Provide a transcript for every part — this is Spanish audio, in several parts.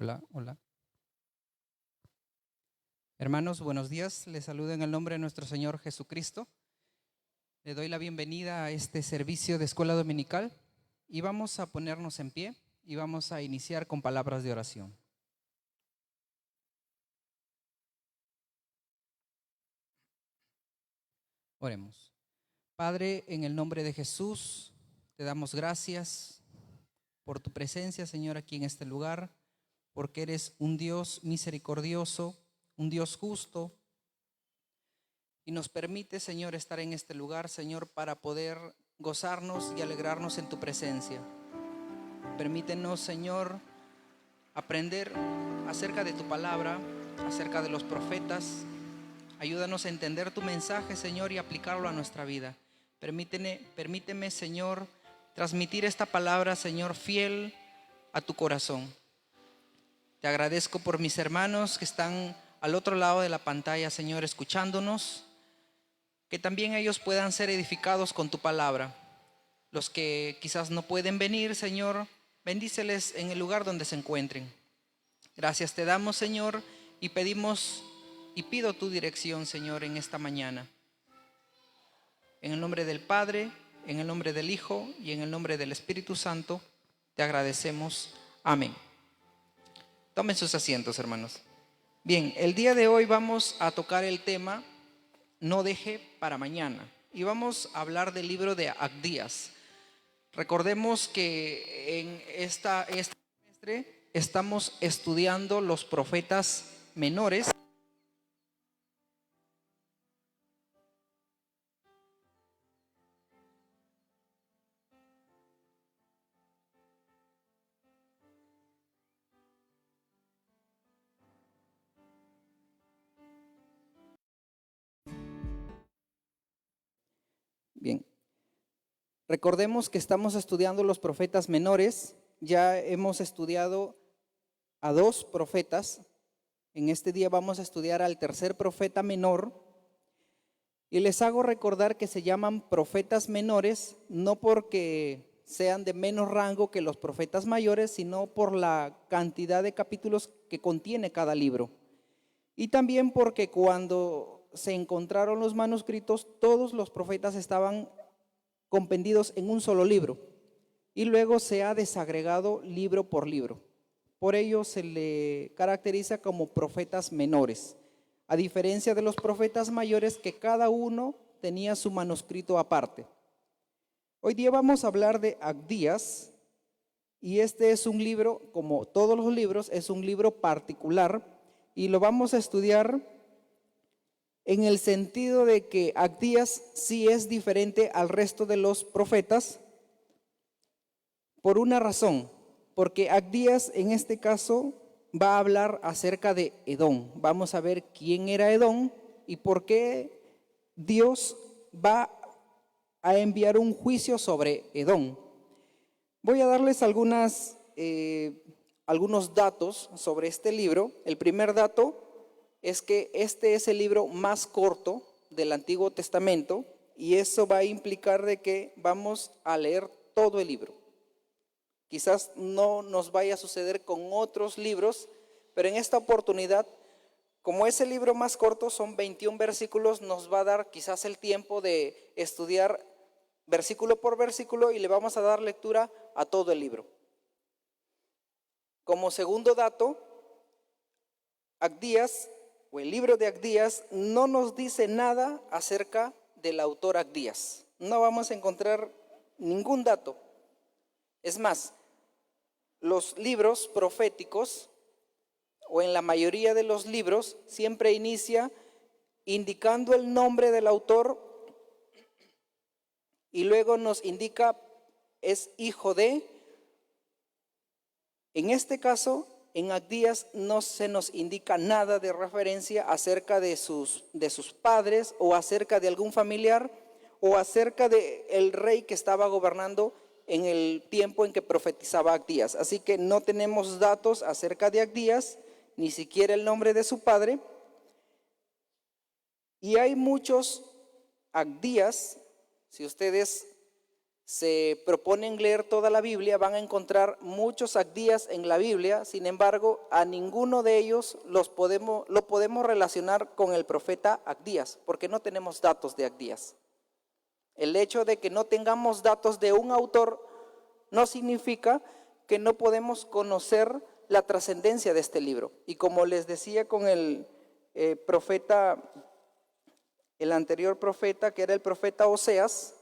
Hola, hola. Hermanos, buenos días. Les saludo en el nombre de nuestro Señor Jesucristo. Le doy la bienvenida a este servicio de escuela dominical y vamos a ponernos en pie y vamos a iniciar con palabras de oración. Oremos. Padre, en el nombre de Jesús, te damos gracias por tu presencia, Señor, aquí en este lugar, porque eres un Dios misericordioso, un Dios justo, y nos permite, Señor, estar en este lugar, Señor, para poder gozarnos y alegrarnos en tu presencia. Permítenos, Señor, aprender acerca de tu palabra, acerca de los profetas. Ayúdanos a entender tu mensaje, Señor, y aplicarlo a nuestra vida. Permíteme, Señor, transmitir esta palabra, Señor, fiel a tu corazón. Te agradezco por mis hermanos que están al otro lado de la pantalla, Señor, escuchándonos. Que también ellos puedan ser edificados con tu palabra. Los que quizás no pueden venir, Señor, bendíceles en el lugar donde se encuentren. Gracias te damos, Señor, y pedimos y pido tu dirección, Señor, en esta mañana. En el nombre del Padre, en el nombre del Hijo y en el nombre del Espíritu Santo, te agradecemos. Amén. Tomen sus asientos, hermanos. Bien, el día de hoy vamos a tocar el tema No deje para mañana. Y vamos a hablar del libro de Abdías. Recordemos que en este semestre estamos estudiando los profetas menores. Bien, recordemos que estamos estudiando los profetas menores. Ya hemos estudiado a 2 profetas. En este día vamos a estudiar al tercer profeta menor. Y les hago recordar que se llaman profetas menores, no porque sean de menos rango que los profetas mayores, sino por la cantidad de capítulos que contiene cada libro. Y también porque cuando se encontraron los manuscritos, todos los profetas estaban compendidos en un solo libro. Y luego se ha desagregado libro por libro. Por ello se le caracteriza como profetas menores, a diferencia de los profetas mayores que cada uno tenía su manuscrito aparte. Hoy día vamos a hablar de Abdías, y este es un libro, como todos los libros, es un libro particular, y lo vamos a estudiar en el sentido de que Abdías sí es diferente al resto de los profetas, por una razón, porque Abdías en este caso va a hablar acerca de Edom. Vamos a ver quién era Edom y por qué Dios va a enviar un juicio sobre Edom. Voy a darles algunos datos sobre este libro. El primer dato es que este es el libro más corto del Antiguo Testamento y eso va a implicar de que vamos a leer todo el libro. Quizás no nos vaya a suceder con otros libros, pero en esta oportunidad, como es el libro más corto, son 21 versículos, nos va a dar quizás el tiempo de estudiar versículo por versículo y le vamos a dar lectura a todo el libro. Como segundo dato, Abdías, o el libro de Abdías, no nos dice nada acerca del autor Abdías. No vamos a encontrar ningún dato. Es más, los libros proféticos, o en la mayoría de los libros, siempre inicia indicando el nombre del autor y luego nos indica es hijo de. En este caso, en Abdías no se nos indica nada de referencia acerca de sus padres o acerca de algún familiar o acerca del rey que estaba gobernando en el tiempo en que profetizaba Abdías. Así que no tenemos datos acerca de Abdías, ni siquiera el nombre de su padre. Y hay muchos Abdías, si ustedes se proponen leer toda la Biblia, van a encontrar muchos Abdías en la Biblia. Sin embargo, a ninguno de ellos lo podemos relacionar con el profeta Abdías, porque no tenemos datos de Abdías. El hecho de que no tengamos datos de un autor no significa que no podemos conocer la trascendencia de este libro. Y como les decía con el anterior profeta, que era el profeta Oseas,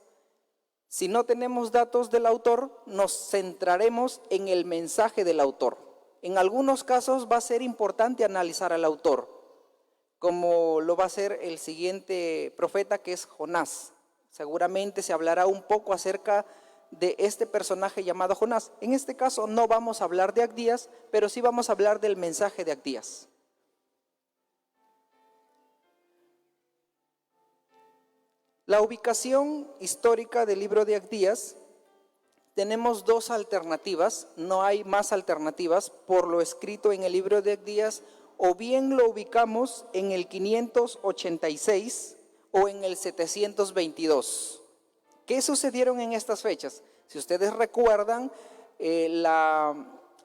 si no tenemos datos del autor, nos centraremos en el mensaje del autor. En algunos casos va a ser importante analizar al autor, como lo va a hacer el siguiente profeta, que es Jonás. Seguramente se hablará un poco acerca de este personaje llamado Jonás. En este caso no vamos a hablar de Abdías, pero sí vamos a hablar del mensaje de Abdías. La ubicación histórica del libro de Abdías, tenemos dos alternativas, no hay más alternativas por lo escrito en el libro de Abdías. O bien lo ubicamos en el 586 o en el 722. ¿Qué sucedieron en estas fechas? Si ustedes recuerdan, la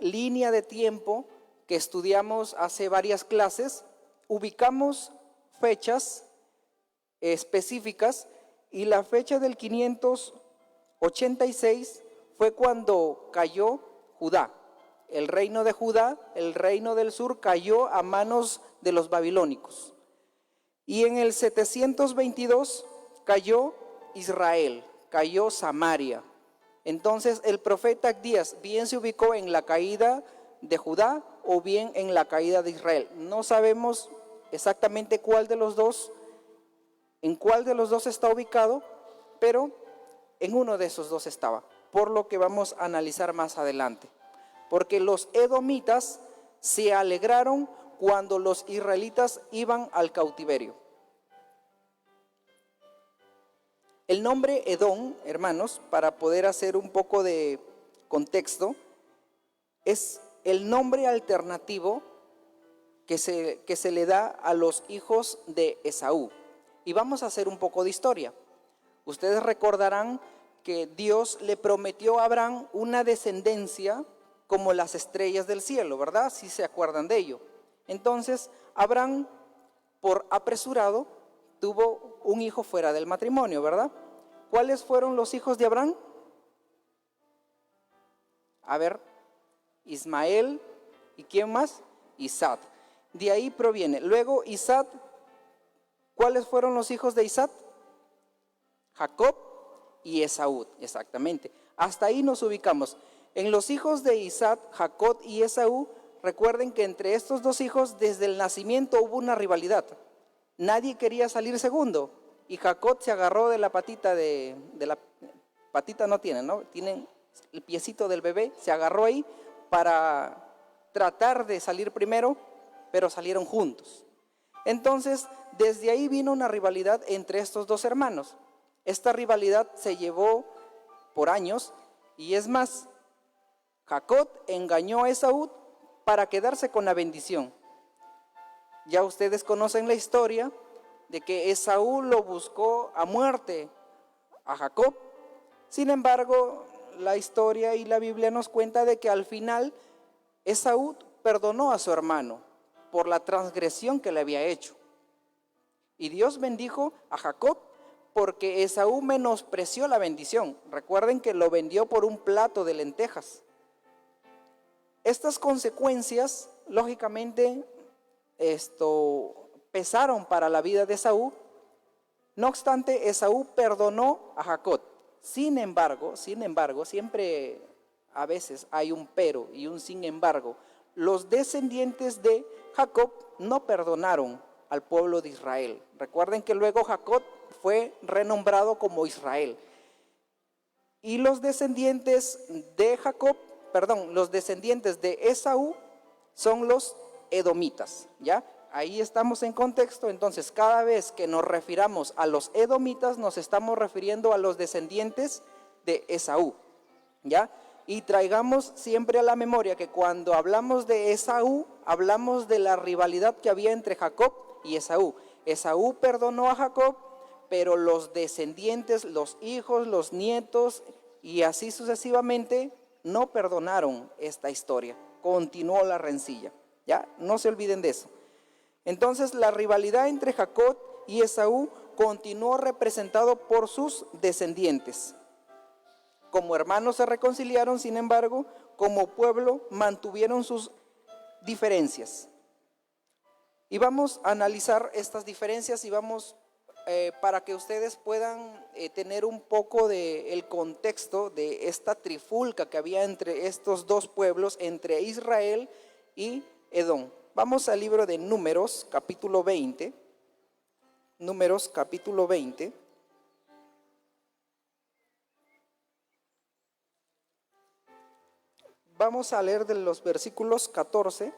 línea de tiempo que estudiamos hace varias clases, ubicamos fechas específicas, y la fecha del 586 fue cuando cayó Judá. El reino de Judá, el reino del sur, cayó a manos de los babilónicos. Y en el 722 cayó Israel, cayó Samaria. Entonces el profeta Abdías bien se ubicó en la caída de Judá o bien en la caída de Israel. No sabemos exactamente en cuál de los dos está ubicado, pero en uno de esos dos estaba, por lo que vamos a analizar más adelante. Porque los edomitas se alegraron cuando los israelitas iban al cautiverio. El nombre Edom, hermanos, para poder hacer un poco de contexto, es el nombre alternativo que se le da a los hijos de Esaú. Y vamos a hacer un poco de historia. Ustedes recordarán que Dios le prometió a Abraham una descendencia como las estrellas del cielo, ¿verdad? Si se acuerdan de ello. Entonces, Abraham, por apresurado, tuvo un hijo fuera del matrimonio, ¿verdad? ¿Cuáles fueron los hijos de Abraham? A ver, Ismael, ¿y quién más? Isaac. De ahí proviene. Luego Isaac, ¿cuáles fueron los hijos de Isaac? Jacob y Esaú, exactamente. Hasta ahí nos ubicamos. En los hijos de Isaac, Jacob y Esaú, recuerden que entre estos dos hijos desde el nacimiento hubo una rivalidad. Nadie quería salir segundo y Jacob se agarró de la patita de la patita no tienen, ¿no? Tienen el piecito del bebé, se agarró ahí para tratar de salir primero, pero salieron juntos. Entonces, desde ahí vino una rivalidad entre estos dos hermanos. Esta rivalidad se llevó por años y es más, Jacob engañó a Esaú para quedarse con la bendición. Ya ustedes conocen la historia de que Esaú lo buscó a muerte a Jacob. Sin embargo, la historia y la Biblia nos cuenta de que al final Esaú perdonó a su hermano por la transgresión que le había hecho. Y Dios bendijo a Jacob porque Esaú menospreció la bendición. Recuerden que lo vendió por un plato de lentejas. Estas consecuencias, lógicamente, pesaron para la vida de Esaú. No obstante, Esaú perdonó a Jacob. Sin embargo, siempre a veces hay un pero y un sin embargo. Los descendientes de Jacob no perdonaron al pueblo de Israel. Recuerden que luego Jacob fue renombrado como Israel. Y los descendientes de los descendientes de Esaú son los edomitas, ¿ya? Ahí estamos en contexto. Entonces, cada vez que nos refiramos a los edomitas, nos estamos refiriendo a los descendientes de Esaú, ¿ya? Y traigamos siempre a la memoria que cuando hablamos de Esaú, hablamos de la rivalidad que había entre Jacob y Esaú. Esaú perdonó a Jacob, pero los descendientes, los hijos, los nietos, y así sucesivamente no perdonaron esta historia. Continuó la rencilla. Ya, no se olviden de eso. Entonces la rivalidad entre Jacob y Esaú continuó representado por sus descendientes. Como hermanos se reconciliaron, sin embargo, como pueblo mantuvieron sus diferencias. Y vamos a analizar estas diferencias y vamos para que ustedes puedan tener un poco del contexto de esta trifulca que había entre estos dos pueblos, entre Israel y Edom. Vamos al libro de Números, capítulo 20. Números, capítulo 20. Vamos a leer de los versículos 14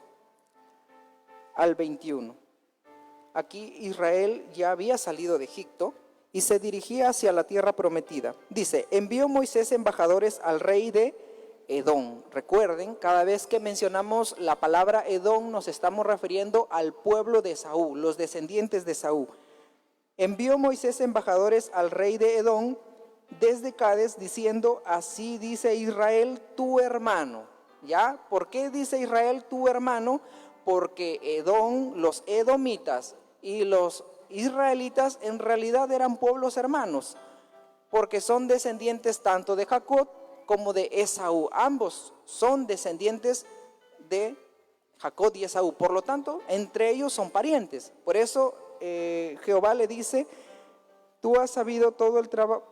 al 21. Aquí Israel ya había salido de Egipto y se dirigía hacia la tierra prometida. Dice, envió Moisés embajadores al rey de Edom. Recuerden, cada vez que mencionamos la palabra Edom nos estamos refiriendo al pueblo de Esaú, los descendientes de Esaú. Envió Moisés embajadores al rey de Edom desde Cades diciendo, así dice Israel tu hermano. ¿Ya? ¿Por qué dice Israel tu hermano? Porque Edom, los edomitas y los israelitas en realidad eran pueblos hermanos, porque son descendientes tanto de Jacob como de Esaú. Ambos son descendientes de Jacob y Esaú, por lo tanto, entre ellos son parientes. Por eso Jehová le dice, tú has sabido todo el trabajo,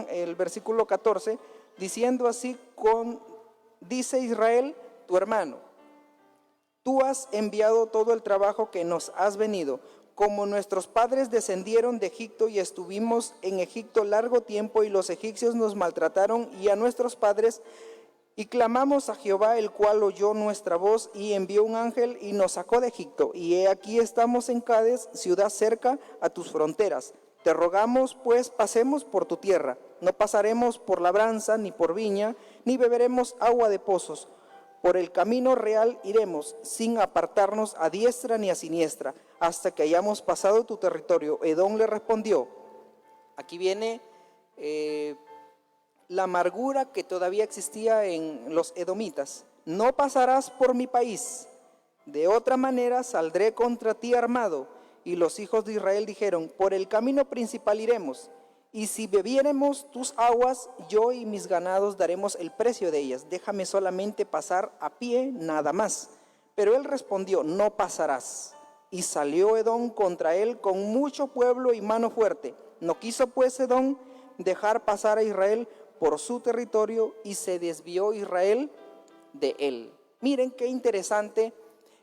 el versículo 14, diciendo así dice Israel, tu hermano, tú has enviado todo el trabajo que nos has venido, como nuestros padres descendieron de Egipto y estuvimos en Egipto largo tiempo y los egipcios nos maltrataron y a nuestros padres, y clamamos a Jehová, el cual oyó nuestra voz y envió un ángel y nos sacó de Egipto. Y he aquí estamos en Cades, ciudad cerca a tus fronteras. Te rogamos, pues, pasemos por tu tierra. No pasaremos por labranza, ni por viña, ni beberemos agua de pozos. Por el camino real iremos, sin apartarnos a diestra ni a siniestra, hasta que hayamos pasado tu territorio. Edom le respondió, aquí viene la amargura que todavía existía en los edomitas. No pasarás por mi país, de otra manera saldré contra ti armado. Y los hijos de Israel dijeron, por el camino principal iremos, y si bebiéremos tus aguas, yo y mis ganados daremos el precio de ellas. Déjame solamente pasar a pie, nada más. Pero él respondió, no pasarás. Y salió Edom contra él con mucho pueblo y mano fuerte. No quiso pues Edom dejar pasar a Israel por su territorio y se desvió Israel de él. Miren qué interesante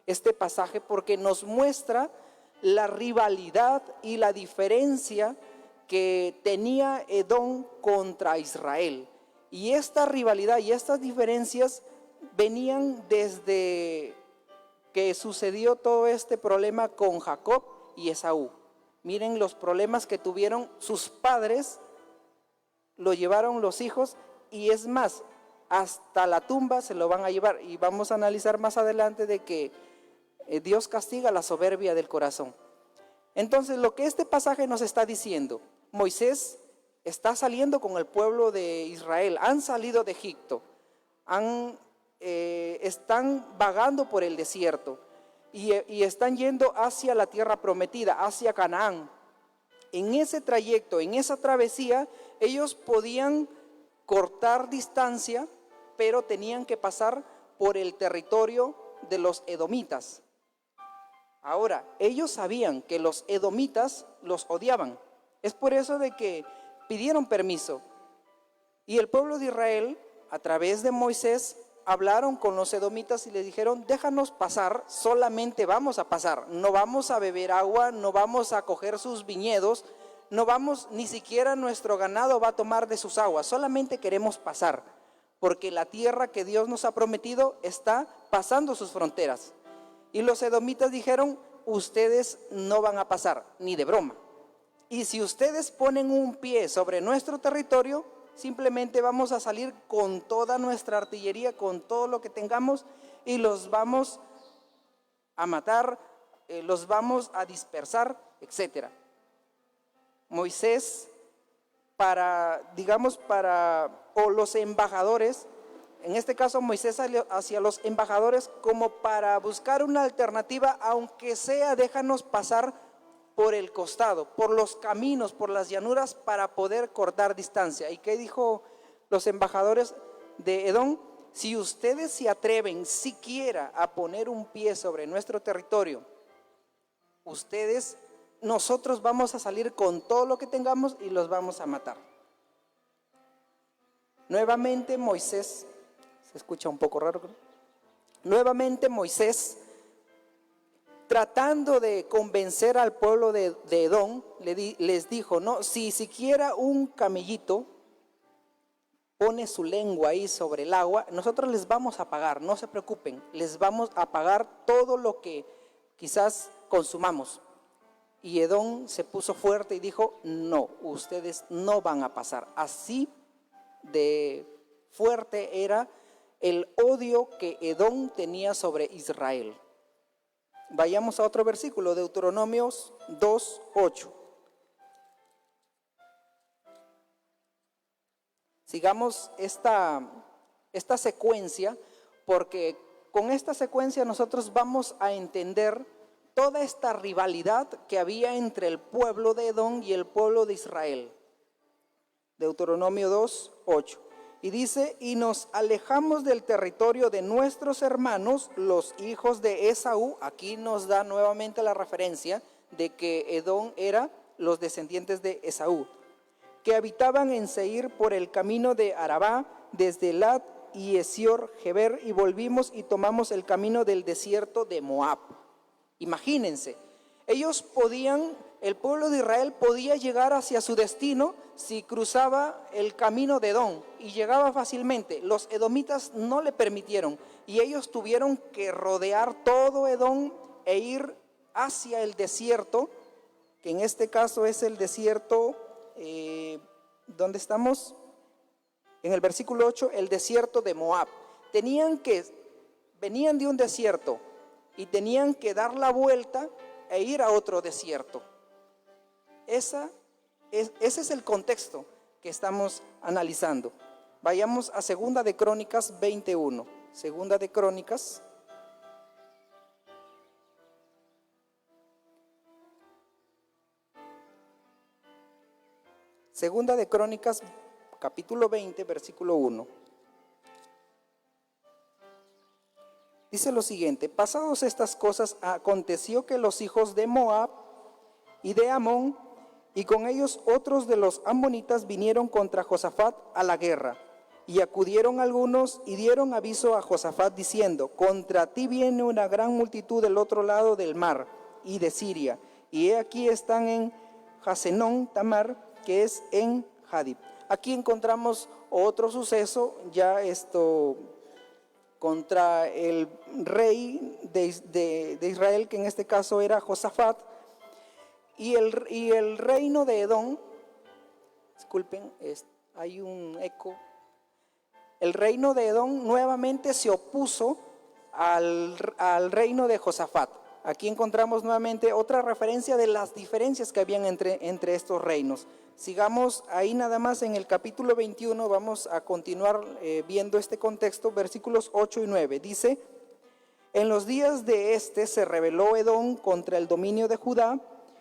este pasaje porque nos muestra la rivalidad y la diferencia que tenía Edom contra Israel. Y esta rivalidad y estas diferencias venían desde que sucedió todo este problema con Jacob y Esaú. Miren los problemas que tuvieron sus padres, lo llevaron los hijos y es más, hasta la tumba se lo van a llevar. Y vamos a analizar más adelante de que Dios castiga la soberbia del corazón. Entonces, lo que este pasaje nos está diciendo, Moisés está saliendo con el pueblo de Israel, han salido de Egipto, están vagando por el desierto y están yendo hacia la tierra prometida, hacia Canaán. En ese trayecto, en esa travesía, ellos podían cortar distancia, pero tenían que pasar por el territorio de los edomitas. Ahora, ellos sabían que los edomitas los odiaban. Es por eso de que pidieron permiso. Y el pueblo de Israel, a través de Moisés, hablaron con los edomitas y les dijeron, déjanos pasar, solamente vamos a pasar. No vamos a beber agua, no vamos a coger sus viñedos, no vamos, ni siquiera nuestro ganado va a tomar de sus aguas, solamente queremos pasar. Porque la tierra que Dios nos ha prometido está pasando sus fronteras. Y los edomitas dijeron, ustedes no van a pasar, ni de broma. Y si ustedes ponen un pie sobre nuestro territorio, simplemente vamos a salir con toda nuestra artillería, con todo lo que tengamos, y los vamos a matar, los vamos a dispersar, etc. Moisés, para o los embajadores, en este caso Moisés salió hacia los embajadores como para buscar una alternativa, aunque sea déjanos pasar por el costado, por los caminos, por las llanuras, para poder cortar distancia. ¿Y qué dijo los embajadores de Edom? Si ustedes se atreven siquiera a poner un pie sobre nuestro territorio, nosotros vamos a salir con todo lo que tengamos y los vamos a matar. Nuevamente Moisés, se escucha un poco raro, nuevamente Moisés, tratando de convencer al pueblo de Edom, les dijo, no, si siquiera un camellito pone su lengua ahí sobre el agua, nosotros les vamos a pagar, no se preocupen, les vamos a pagar todo lo que quizás consumamos. Y Edom se puso fuerte y dijo, no, ustedes no van a pasar. Así de fuerte era el odio que Edom tenía sobre Israel. Vayamos a otro versículo, Deuteronomios 2:8. Sigamos esta secuencia, porque con esta secuencia nosotros vamos a entender toda esta rivalidad que había entre el pueblo de Edom y el pueblo de Israel. Deuteronomio 2:8. Y dice, y nos alejamos del territorio de nuestros hermanos, los hijos de Esaú. Aquí nos da nuevamente la referencia de que Edom era los descendientes de Esaú, que habitaban en Seir por el camino de Arabá, desde Elat y Esior-Geber, y volvimos y tomamos el camino del desierto de Moab. Imagínense, el pueblo de Israel podía llegar hacia su destino si cruzaba el camino de Edom y llegaba fácilmente. Los edomitas no le permitieron y ellos tuvieron que rodear todo Edom e ir hacia el desierto, que en este caso es el desierto, ¿dónde estamos? En el versículo 8, el desierto de Moab. Venían de un desierto y tenían que dar la vuelta e ir a otro desierto. Ese es el contexto que estamos analizando. Vayamos a Segunda de Crónicas 21. Segunda de Crónicas. Segunda de Crónicas, capítulo 20, versículo 1. Dice lo siguiente: pasados estas cosas, aconteció que los hijos de Moab y de Amón, y con ellos otros de los amonitas, vinieron contra Josafat a la guerra. Y acudieron algunos y dieron aviso a Josafat diciendo: contra ti viene una gran multitud del otro lado del mar y de Siria, y he aquí están en Hasenón Tamar, que es en Hadid. Aquí encontramos otro suceso, ya contra el rey de Israel, que en este caso era Josafat, y el reino de Edom, disculpen, hay un eco. El reino de Edom nuevamente se opuso al reino de Josafat. Aquí encontramos nuevamente otra referencia de las diferencias que habían entre estos reinos. Sigamos ahí nada más en el capítulo 21, vamos a continuar viendo este contexto, versículos 8 y 9. Dice: en los días de se rebeló Edom contra el dominio de Judá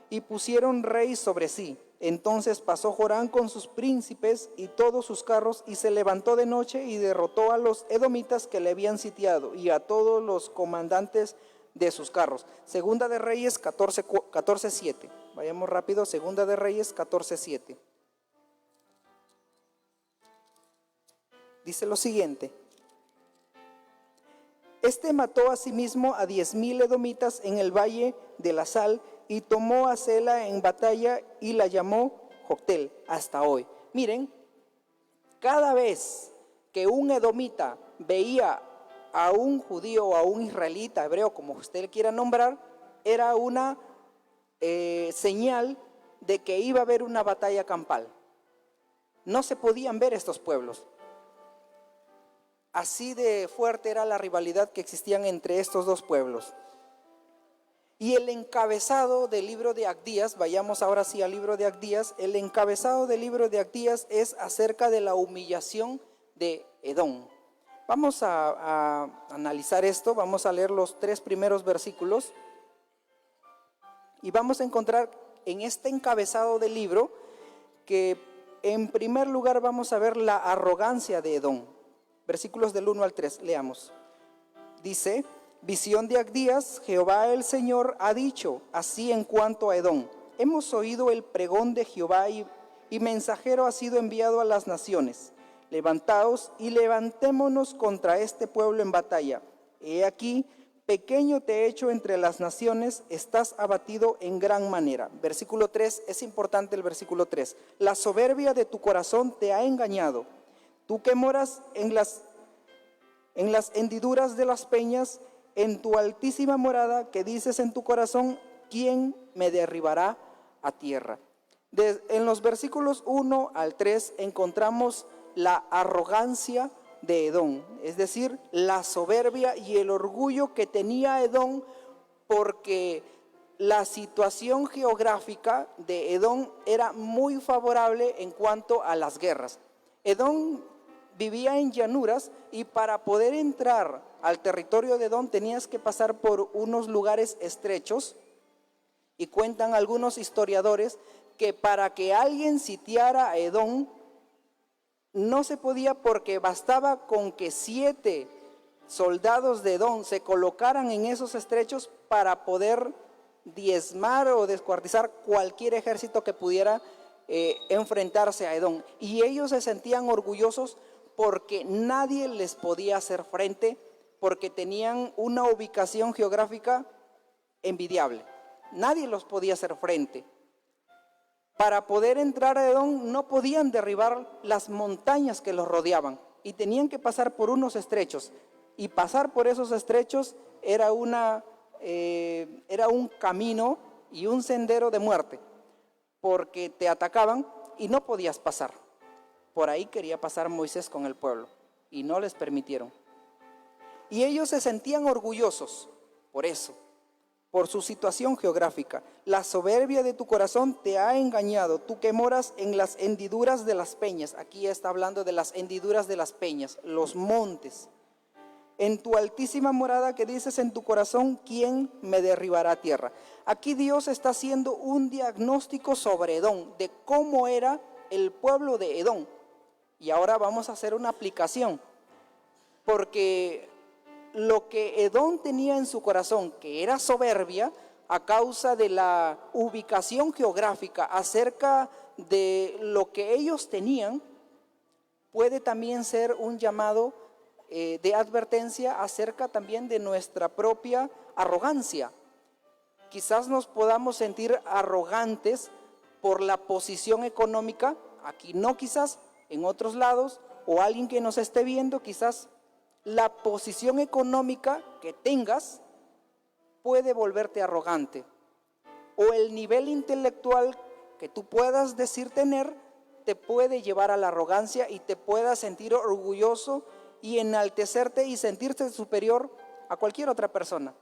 y pusieron rey sobre sí. Entonces pasó Jorán con sus príncipes y todos sus carros y se levantó de noche y derrotó a los edomitas que le habían sitiado y a todos los comandantes de sus carros. Segunda de Reyes 14:7. Vayamos rápido, Segunda de Reyes 14:7. Dice lo siguiente: mató asimismo a 10,000 edomitas en el valle de la Sal y tomó a Sela en batalla y la llamó Joctel hasta hoy. Miren, cada vez que un edomita veía a un judío o a un israelita, hebreo, como usted le quiera nombrar, era una señal de que iba a haber una batalla campal. No se podían ver estos pueblos. Así de fuerte era la rivalidad que existían entre estos dos pueblos. Y el encabezado del libro de Abdías, vayamos ahora sí al libro de Abdías, el encabezado del libro de Abdías es acerca de la humillación de Edom. Vamos a analizar esto, vamos a leer los 3 primeros versículos y vamos a encontrar en este encabezado del libro que en primer lugar vamos a ver la arrogancia de Edom. Versículos del 1 al 3, leamos. Dice: visión de Abdías, Jehová el Señor ha dicho así en cuanto a Edom: hemos oído el pregón de Jehová y mensajero ha sido enviado a las naciones. Levantaos y levantémonos contra este pueblo en batalla. He aquí, pequeño te he hecho entre las naciones, estás abatido en gran manera. Versículo 3, es importante el versículo 3. La soberbia de tu corazón te ha engañado. Tú que moras en las hendiduras de las peñas, en tu altísima morada, que dices en tu corazón: ¿quién me derribará a tierra? En los versículos 1 al 3 encontramos la arrogancia de Edom, es decir, la soberbia y el orgullo que tenía Edom, porque la situación geográfica de Edom era muy favorable en cuanto a las guerras. Edom vivía en llanuras y para poder entrar al territorio de Edom tenías que pasar por unos lugares estrechos, y cuentan algunos historiadores que para que alguien sitiara a Edom no se podía, porque bastaba con que 7 soldados de Edom se colocaran en esos estrechos para poder diezmar o descuartizar cualquier ejército que pudiera enfrentarse a Edom. Y ellos se sentían orgullosos porque nadie les podía hacer frente, porque tenían una ubicación geográfica envidiable. Nadie los podía hacer frente. Para poder entrar a Edom no podían derribar las montañas que los rodeaban y tenían que pasar por unos estrechos, y pasar por esos estrechos era un camino y un sendero de muerte, porque te atacaban y no podías pasar. Por ahí quería pasar Moisés con el pueblo y no les permitieron. Y ellos se sentían orgullosos por eso, por su situación geográfica. La soberbia de tu corazón te ha engañado, tú que moras en las hendiduras de las peñas. Aquí está hablando de las hendiduras de las peñas, los montes. En tu altísima morada, que dices en tu corazón: ¿quién me derribará a tierra? Aquí Dios está haciendo un diagnóstico sobre Edom, de cómo era el pueblo de Edom. Y ahora vamos a hacer una aplicación, porque lo que Edom tenía en su corazón, que era soberbia, a causa de la ubicación geográfica acerca de lo que ellos tenían, puede también ser un llamado de advertencia acerca también de nuestra propia arrogancia. Quizás nos podamos sentir arrogantes por la posición económica, aquí no, quizás en otros lados, o alguien que nos esté viendo, quizás la posición económica que tengas puede volverte arrogante, o el nivel intelectual que tú puedas decir tener te puede llevar a la arrogancia y te puedas sentir orgulloso y enaltecerte y sentirte superior a cualquier otra persona.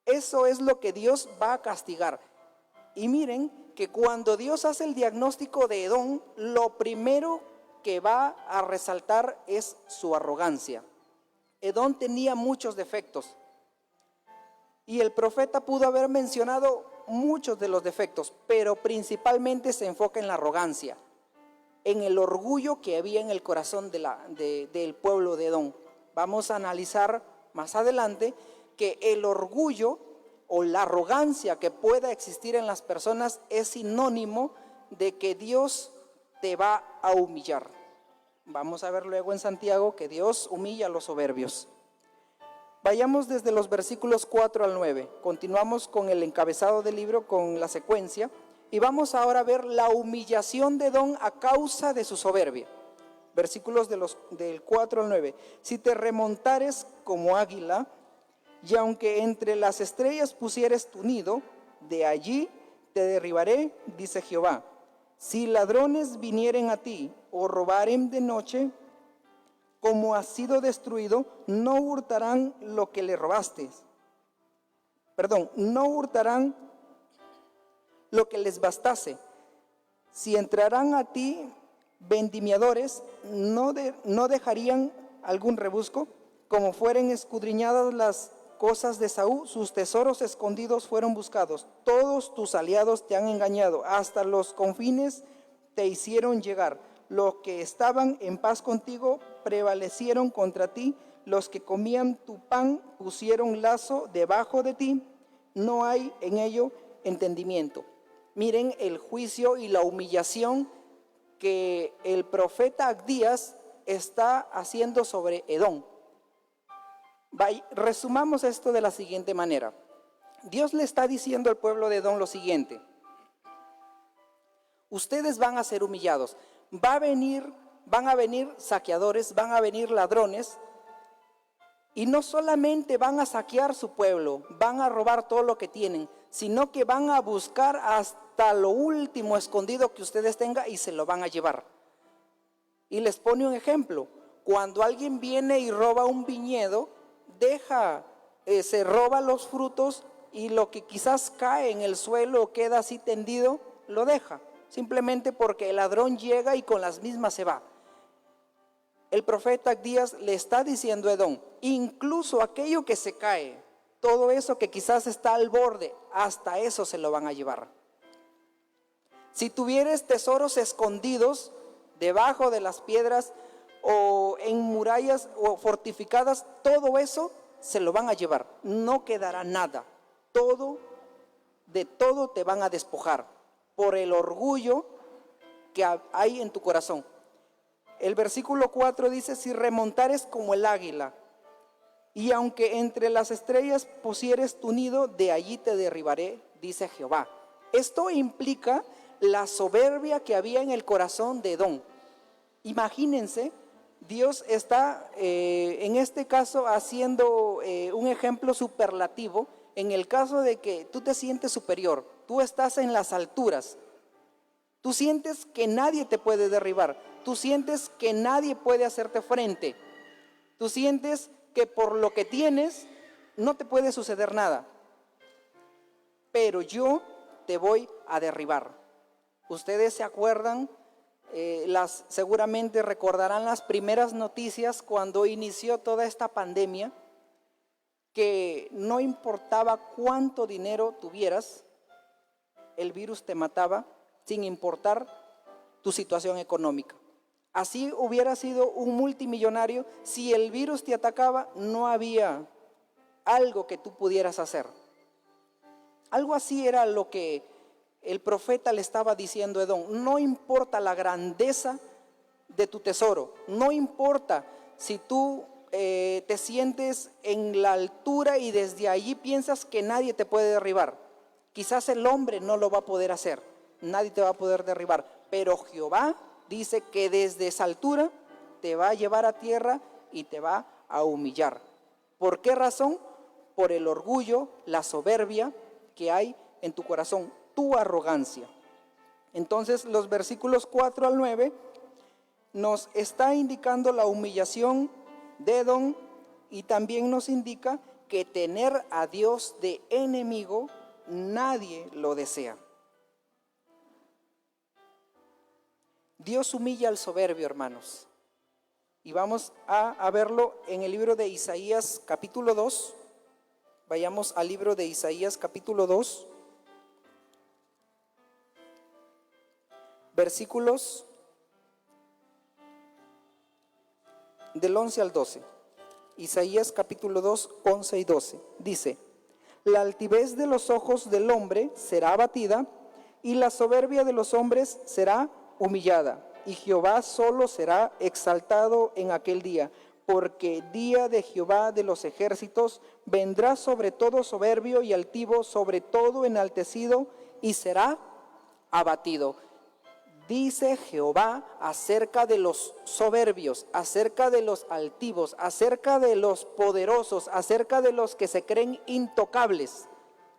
Eso es lo que Dios va a castigar. Y miren que cuando Dios hace el diagnóstico de Edom, lo primero que va a resaltar es su arrogancia. Edom tenía muchos defectos y el profeta pudo haber mencionado muchos de los defectos, pero principalmente se enfoca en la arrogancia, en el orgullo que había en el corazón del pueblo de Edom. Vamos a analizar más adelante que el orgullo o la arrogancia que pueda existir en las personas es sinónimo de que Dios te va a humillar. Vamos a ver luego en Santiago que Dios humilla a los soberbios. Vayamos desde los versículos 4 al 9. Continuamos con el encabezado del libro, con la secuencia, y vamos ahora a ver la humillación de Edom a causa de su soberbia. Versículos del 4 al 9. Si te remontares como águila, y aunque entre las estrellas pusieres tu nido, de allí te derribaré, dice Jehová. Si ladrones vinieren a ti o robaren de noche, como has sido destruido, no hurtarán lo que le robaste. no hurtarán lo que les bastase. Si entrarán a ti vendimiadores, no dejarían algún rebusco. Como fueren escudriñadas las cosas de Saúl, sus tesoros escondidos fueron buscados. Todos tus aliados te han engañado, hasta los confines te hicieron llegar. Los que estaban en paz contigo prevalecieron contra ti. Los que comían tu pan pusieron lazo debajo de ti. No hay en ello entendimiento. Miren el juicio y la humillación que el profeta Abdías está haciendo sobre Edom. Resumamos esto de la siguiente manera. Dios le está diciendo al pueblo de Edom lo siguiente: ustedes van a ser humillados, van a venir saqueadores, van a venir ladrones, y no solamente van a saquear su pueblo, van a robar todo lo que tienen, sino que van a buscar hasta lo último escondido que ustedes tengan y se lo van a llevar. Y les pone un ejemplo: cuando alguien viene y roba un viñedo, se roba los frutos, y lo que quizás cae en el suelo o queda así tendido, lo deja, simplemente porque el ladrón llega y con las mismas se va. El profeta Abdías le está diciendo a Edom: incluso aquello que se cae, todo eso que quizás está al borde, hasta eso se lo van a llevar. Si tuvieres tesoros escondidos debajo de las piedras o en murallas o fortificadas, todo eso se lo van a llevar, no quedará nada. De todo te van a despojar por el orgullo que hay en tu corazón. El versículo 4 dice: si remontares como el águila, y aunque entre las estrellas pusieres tu nido, de allí te derribaré, dice Jehová. Esto implica la soberbia que había en el corazón de Edom. Imagínense, Dios está en este caso haciendo un ejemplo superlativo. En el caso de que tú te sientes superior, tú estás en las alturas, tú sientes que nadie te puede derribar, tú sientes que nadie puede hacerte frente, tú sientes que por lo que tienes no te puede suceder nada, pero yo te voy a derribar. Ustedes se acuerdan, seguramente recordarán las primeras noticias cuando inició toda esta pandemia, que no importaba cuánto dinero tuvieras, el virus te mataba sin importar tu situación económica. Así hubiera sido un multimillonario, si el virus te atacaba, no había algo que tú pudieras hacer. Algo así era lo que el profeta le estaba diciendo a Edom: no importa la grandeza de tu tesoro, no importa si tú te sientes en la altura y desde allí piensas que nadie te puede derribar. Quizás el hombre no lo va a poder hacer, nadie te va a poder derribar, pero Jehová dice que desde esa altura te va a llevar a tierra y te va a humillar. ¿Por qué razón? Por el orgullo, la soberbia que hay en tu corazón, tu arrogancia. Entonces los versículos 4 al 9 nos está indicando la humillación de Edom, y también nos indica que tener a Dios de enemigo nadie lo desea. Dios humilla al soberbio, hermanos, y vamos a verlo en el libro de Isaías capítulo 2. Vayamos al libro de Isaías capítulo 2, versículos del 11 al 12. Isaías capítulo 2, 11 y 12. Dice: la altivez de los ojos del hombre será abatida, y la soberbia de los hombres será humillada, y Jehová solo será exaltado en aquel día, porque día de Jehová de los ejércitos vendrá sobre todo soberbio y altivo, sobre todo enaltecido, y será abatido. Dice Jehová acerca de los soberbios, acerca de los altivos, acerca de los poderosos, acerca de los que se creen intocables.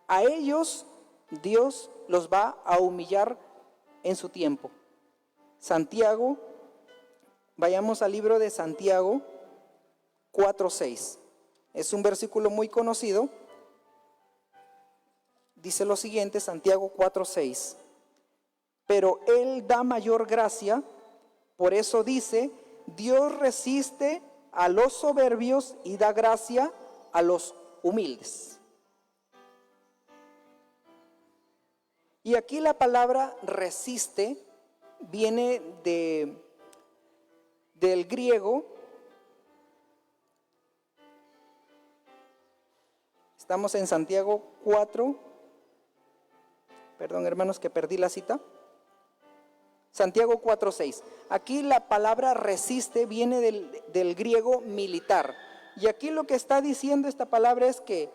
A ellos Dios los va a humillar en su tiempo. Santiago, vayamos al libro de Santiago 4:6. Es un versículo muy conocido. dice lo siguiente, Santiago 4:6. Pero Él da mayor gracia, por eso dice, Dios resiste a los soberbios y da gracia a los humildes. Y aquí la palabra resiste viene del griego. Estamos en Santiago 4. Perdón, hermanos, que perdí la cita. Santiago 4:6. Aquí la palabra resiste viene del griego militar. Y aquí lo que está diciendo esta palabra es que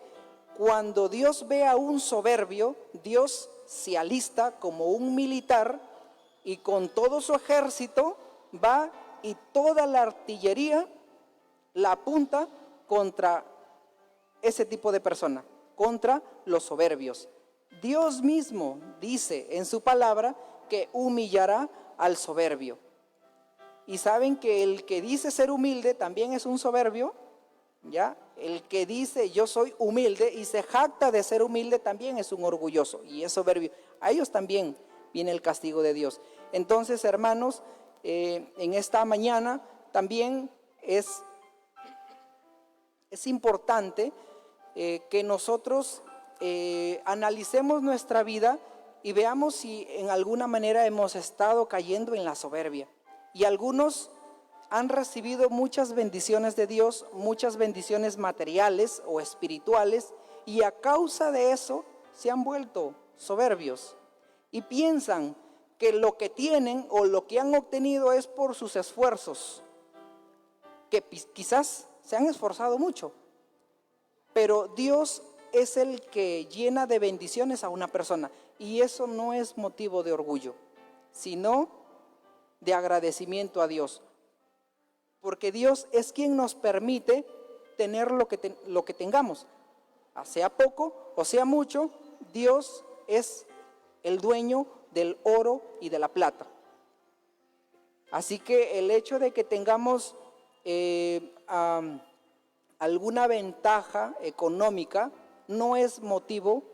cuando Dios ve a un soberbio, Dios se alista como un militar y con todo su ejército va y toda la artillería la apunta contra ese tipo de persona, contra los soberbios. Dios mismo dice en su palabra que humillará al soberbio. Y saben que el que dice ser humilde también es un soberbio, ¿ya? El que dice yo soy humilde y se jacta de ser humilde también es un orgulloso y es soberbio. A ellos también viene el castigo de Dios. Entonces, hermanos, en esta mañana también es importante que nosotros analicemos nuestra vida y veamos si en alguna manera hemos estado cayendo en la soberbia. Y algunos han recibido muchas bendiciones de Dios, muchas bendiciones materiales o espirituales, y a causa de eso se han vuelto soberbios y piensan que lo que tienen o lo que han obtenido es por sus esfuerzos, que quizás se han esforzado mucho, pero Dios es el que llena de bendiciones a una persona, y eso no es motivo de orgullo, sino de agradecimiento a Dios, porque Dios es quien nos permite tener lo que tengamos, sea poco o sea mucho. Dios es el dueño del oro y de la plata. Así que el hecho de que tengamos alguna ventaja económica no es motivo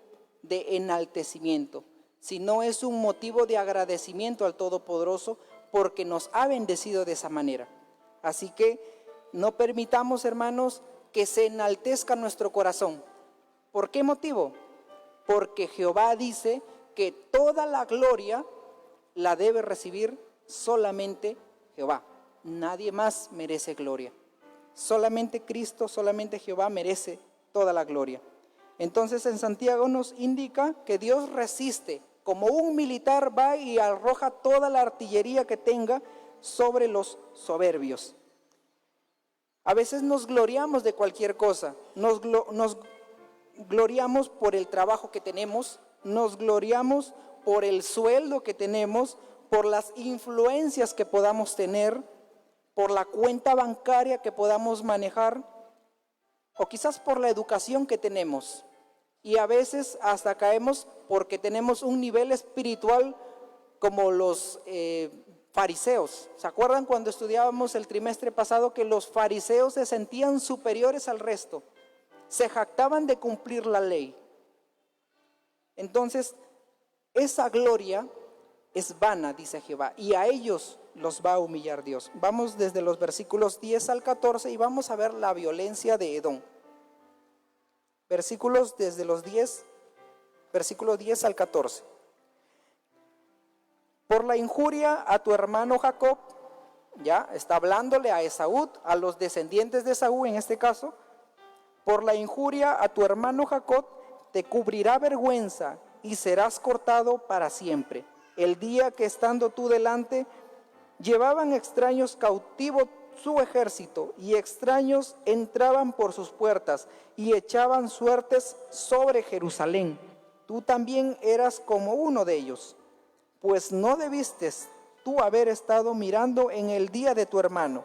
de enaltecimiento, sino es un motivo de agradecimiento al Todopoderoso porque nos ha bendecido de esa manera. Así que no permitamos, hermanos, que se enaltezca nuestro corazón. ¿Por qué motivo? Porque Jehová dice que toda la gloria la debe recibir solamente Jehová. Nadie más merece gloria. Solamente Cristo, solamente Jehová merece toda la gloria. Entonces en Santiago nos indica que Dios resiste, como un militar va y arroja toda la artillería que tenga sobre los soberbios. A veces nos gloriamos de cualquier cosa, nos gloriamos por el trabajo que tenemos, nos gloriamos por el sueldo que tenemos, por las influencias que podamos tener, por la cuenta bancaria que podamos manejar, o quizás por la educación que tenemos. Y a veces hasta caemos porque tenemos un nivel espiritual como los fariseos. ¿Se acuerdan cuando estudiábamos el trimestre pasado que los fariseos se sentían superiores al resto? Se jactaban de cumplir la ley. Entonces, esa gloria es vana, dice Jehová, y a ellos los va a humillar Dios. Vamos desde los versículos 10 al 14 y vamos a ver la violencia de Edom. Versículos desde los 10, versículo 10 al 14. Por la injuria a tu hermano Jacob, ya está hablándole a Esaú, a los descendientes de Esaú en este caso. Por la injuria a tu hermano Jacob te cubrirá vergüenza y serás cortado para siempre. El día que estando tú delante, llevaban extraños cautivo su ejército y extraños entraban por sus puertas y echaban suertes sobre Jerusalén. Tú también eras como uno de ellos, pues no debiste tú haber estado mirando en el día de tu hermano,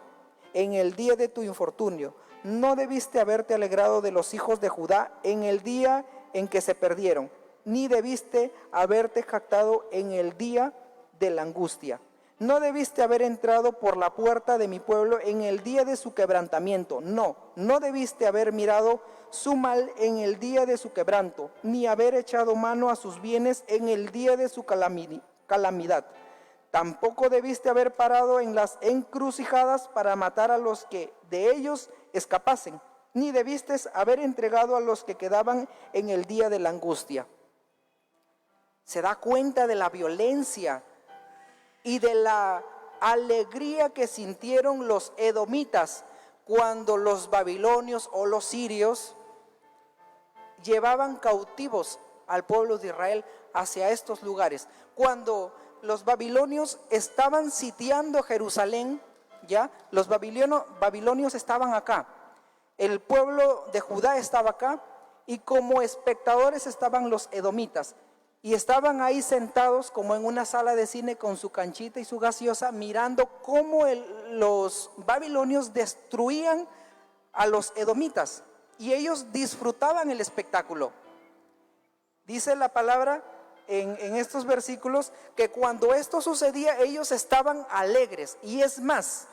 en el día de tu infortunio. No debiste haberte alegrado de los hijos de Judá en el día en que se perdieron, ni debiste haberte jactado en el día de la angustia. No debiste haber entrado por la puerta de mi pueblo en el día de su quebrantamiento. No debiste haber mirado su mal en el día de su quebranto, ni haber echado mano a sus bienes en el día de su calamidad. Tampoco debiste haber parado en las encrucijadas para matar a los que de ellos escapasen, ni debiste haber entregado a los que quedaban en el día de la angustia. Se da cuenta de la violencia y de la alegría que sintieron los edomitas cuando los babilonios o los sirios llevaban cautivos al pueblo de Israel hacia estos lugares. Cuando los babilonios estaban sitiando Jerusalén, ya los babilonios estaban acá, el pueblo de Judá estaba acá, y como espectadores estaban los edomitas, y estaban ahí sentados como en una sala de cine con su canchita y su gaseosa, mirando cómo los babilonios destruían a los edomitas, y ellos disfrutaban el espectáculo. Dice la palabra en estos versículos que cuando esto sucedía ellos estaban alegres. Y es más,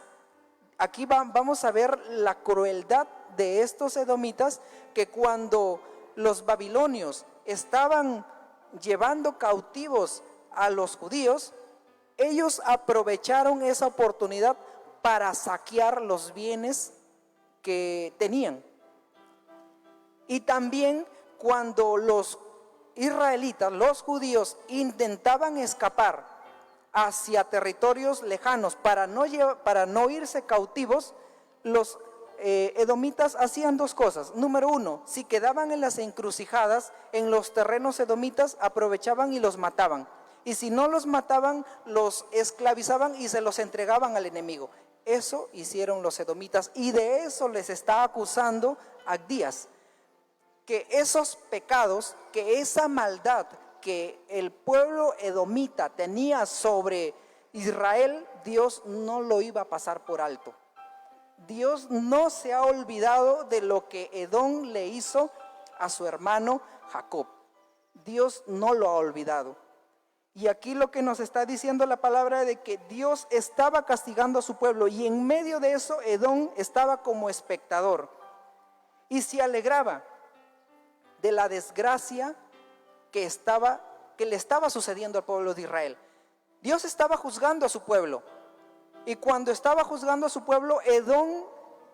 aquí vamos a ver la crueldad de estos edomitas, que cuando los babilonios estaban llevando cautivos a los judíos, ellos aprovecharon esa oportunidad para saquear los bienes que tenían. Y también cuando los israelitas, los judíos, intentaban escapar hacia territorios lejanos para no irse cautivos, los edomitas hacían dos cosas. Número uno, si quedaban en las encrucijadas, en los terrenos edomitas, aprovechaban y los mataban. Y si no los mataban, los esclavizaban y se los entregaban al enemigo. Eso hicieron los edomitas, y de eso les está acusando Abdías, que esos pecados, que esa maldad que el pueblo edomita tenía sobre Israel, Dios no lo iba a pasar por alto. Dios no se ha olvidado de lo que Edom le hizo a su hermano Jacob. Dios no lo ha olvidado. Y aquí lo que nos está diciendo la palabra de que Dios estaba castigando a su pueblo, y en medio de eso Edom estaba como espectador y se alegraba de la desgracia que le estaba sucediendo al pueblo de Israel. Dios estaba juzgando a su pueblo, y cuando estaba juzgando a su pueblo, Edom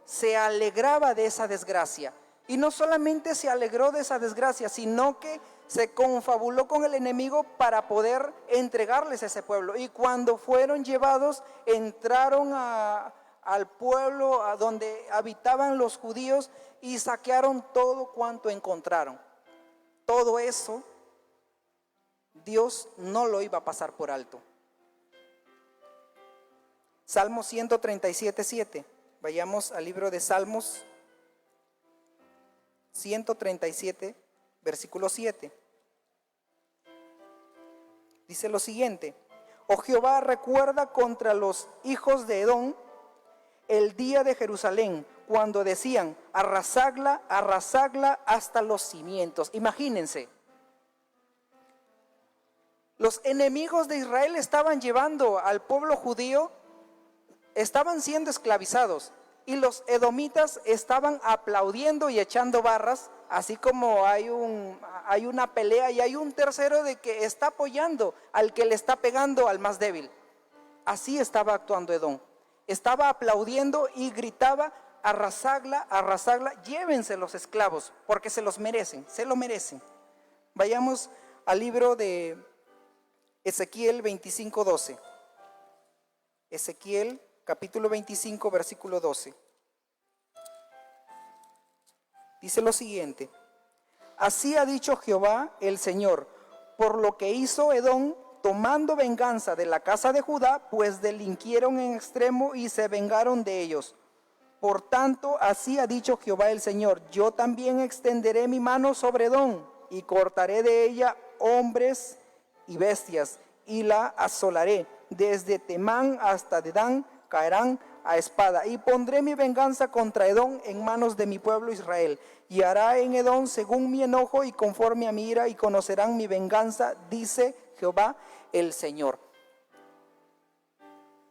se alegraba de esa desgracia. Y no solamente se alegró de esa desgracia, sino que se confabuló con el enemigo para poder entregarles ese pueblo. Y cuando fueron llevados, entraron al pueblo a donde habitaban los judíos y saquearon todo cuanto encontraron. Todo eso Dios no lo iba a pasar por alto. Salmo 137:7. Vayamos al libro de Salmos 137, versículo 7. Dice lo siguiente: Oh Jehová, recuerda contra los hijos de Edom el día de Jerusalén, cuando decían, arrasadla, arrasadla hasta los cimientos. Imagínense, los enemigos de Israel estaban llevando al pueblo judío, estaban siendo esclavizados, y los edomitas estaban aplaudiendo y echando barras, así como hay una pelea y hay un tercero de que está apoyando al que le está pegando al más débil. Así estaba actuando Edom. Estaba aplaudiendo y gritaba, arrasadla, arrasadla, llévense los esclavos, porque se los merecen, se lo merecen. Vayamos al libro de Ezequiel 25:12. Ezequiel capítulo 25, versículo 12. Dice lo siguiente: Así ha dicho Jehová el Señor, por lo que hizo Edom, tomando venganza de la casa de Judá, pues delinquieron en extremo y se vengaron de ellos. Por tanto, así ha dicho Jehová el Señor, yo también extenderé mi mano sobre Edom, y cortaré de ella hombres y bestias, y la asolaré, desde Temán hasta Dedán caerán a espada, y pondré mi venganza contra Edom en manos de mi pueblo Israel, y hará en Edom según mi enojo y conforme a mi ira, y conocerán mi venganza, dice Jehová el Señor.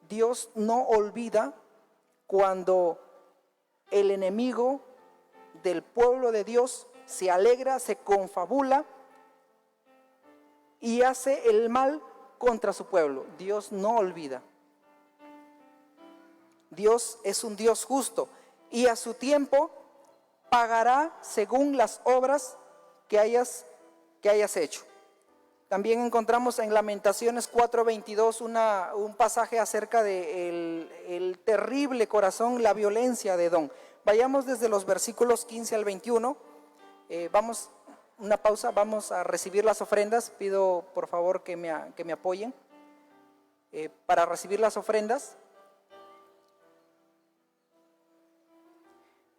Dios no olvida cuando el enemigo del pueblo de Dios se alegra, se confabula y hace el mal contra su pueblo. Dios no olvida. Dios es un Dios justo y a su tiempo pagará según las obras que hayas hecho. También encontramos en Lamentaciones 4:22 un pasaje acerca de el terrible corazón, la violencia de Edom. Vayamos desde los versículos 15 al 21. Vamos, una pausa, vamos a recibir las ofrendas. Pido por favor que me apoyen para recibir las ofrendas.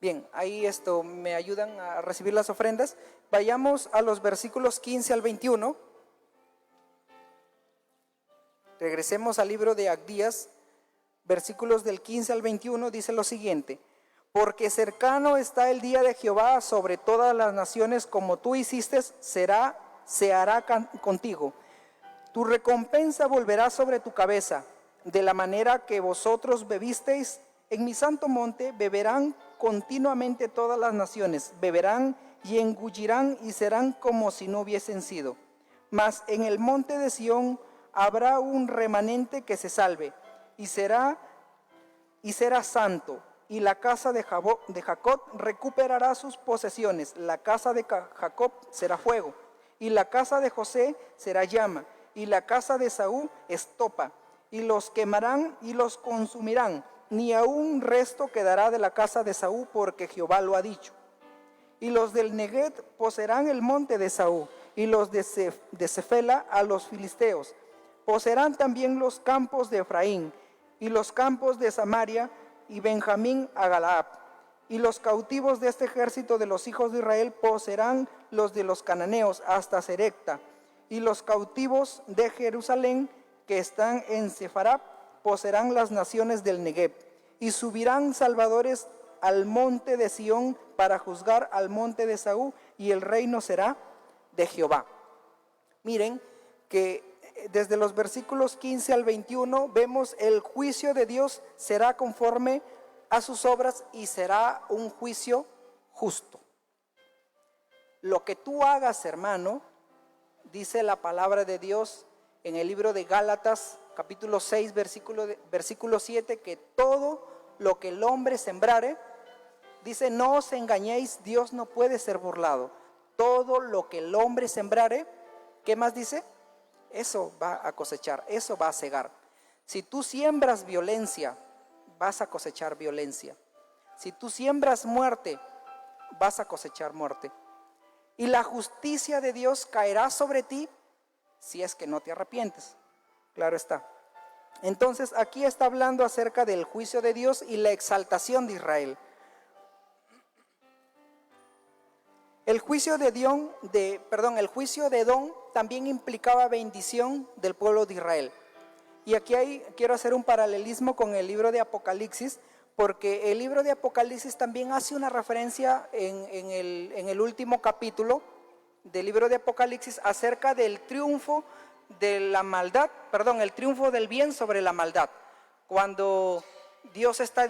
Bien, ahí me ayudan a recibir las ofrendas. Vayamos a los versículos 15 al 21. Regresemos al libro de Abdías, versículos del 15 al 21, dice lo siguiente: porque cercano está el día de Jehová sobre todas las naciones, como tú hiciste, se hará contigo. Tu recompensa volverá sobre tu cabeza, de la manera que vosotros bebisteis en mi santo monte, beberán continuamente todas las naciones, beberán y engullirán y serán como si no hubiesen sido. Mas en el monte de Sión habrá un remanente que se salve, y será santo, y la casa de Jacob recuperará sus posesiones. La casa de Jacob será fuego, y la casa de José será llama, y la casa de Saúl estopa, y los quemarán y los consumirán. Ni aun resto quedará de la casa de Saúl, porque Jehová lo ha dicho. Y los del Neguet poseerán el monte de Saúl, y los de Cefela a los filisteos. Poseerán también los campos de Efraín, y los campos de Samaria, y Benjamín a Galaad. Y los cautivos de este ejército de los hijos de Israel poseerán los de los cananeos hasta Serecta. Y los cautivos de Jerusalén que están en Sefarab poseerán las naciones del Negev. Y subirán salvadores al monte de Sión para juzgar al monte de Saúl, y el reino será de Jehová. Miren que desde los versículos 15 al 21 vemos el juicio de Dios será conforme a sus obras y será un juicio justo. Lo que tú hagas, hermano, dice la palabra de Dios en el libro de Gálatas, capítulo 6, versículo 7, que todo lo que el hombre sembrare, dice, no os engañéis, Dios no puede ser burlado. Todo lo que el hombre sembrare, ¿qué más dice? Eso va a cosechar, eso va a cegar. Si tú siembras violencia, vas a cosechar violencia. Si tú siembras muerte, vas a cosechar muerte. Y la justicia de Dios caerá sobre ti si es que no te arrepientes. Claro está. Entonces aquí está hablando acerca del juicio de Dios y la exaltación de Israel. El juicio de Edom también implicaba bendición del pueblo de Israel. Y aquí quiero hacer un paralelismo con el libro de Apocalipsis, porque el libro de Apocalipsis también hace una referencia en el último capítulo del libro de Apocalipsis acerca del triunfo de la maldad, el triunfo del bien sobre la maldad. Cuando Dios está